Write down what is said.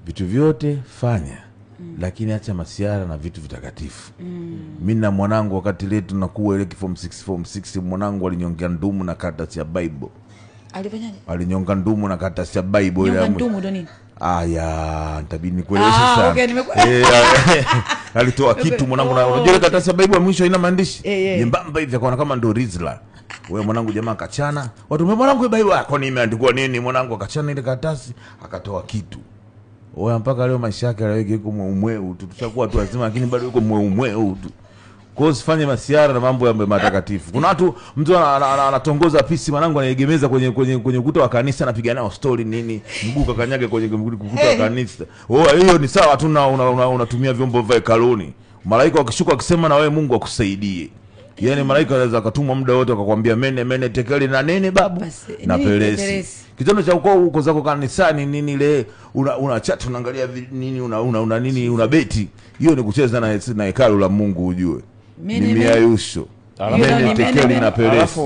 vitu vyote fanya, lakini acha masiara na vitu vitakatifu. Mimi na mwanangu wakati ile tunakuwa ile form 6 mwanangu alinyonga ndumu na karatasi ya Bible. Alifanyaje? Alinyonga ndumu na karatasi ya Bible ile. Ndumu ndo nini? Nitabidi nikueleweshe sana. Okay, alitoa kitu mwanangu na unajua karatasi ya Bible mwisho haina maandishi. Nyembamba hivi akaona kama ndo Rizla. Wewe mwanangu jamaa akachana. Watu mwanangu Bible yako ni imeandikwa nini? Mwanangu akachana ile karatasi akatoa kitu. Oya mpaka leo maisha yake yaweke yuko mweu tu. Tushakuwa tu lazima lakini bado yuko mweu tu. Kwa hiyo usifanye masiara na mambo ya matakatifu. Kuna watu mtu anatongoza pisi mwanangu anaegemeza kwenye ukuta wa kanisa anapiga nao story nini, mguu kakanyage kwenye ukuta wa kanisa. Hiyo ni sawa tu unatumia vyombo vya hekaluni. Malaika wakishuka wakisema na wewe Mungu akusaidie. Yaani malaika anaweza akatumwa muda wote akakwambia mene tekeli na nene babu na pelesi. Kitendo cha uko zako kanisani nini ile una chat unaangalia nini una nini una beti. Hiyo ni kucheza na hekalu la Mungu ujue. Ni miayusho. Mene tekeli na pelesi.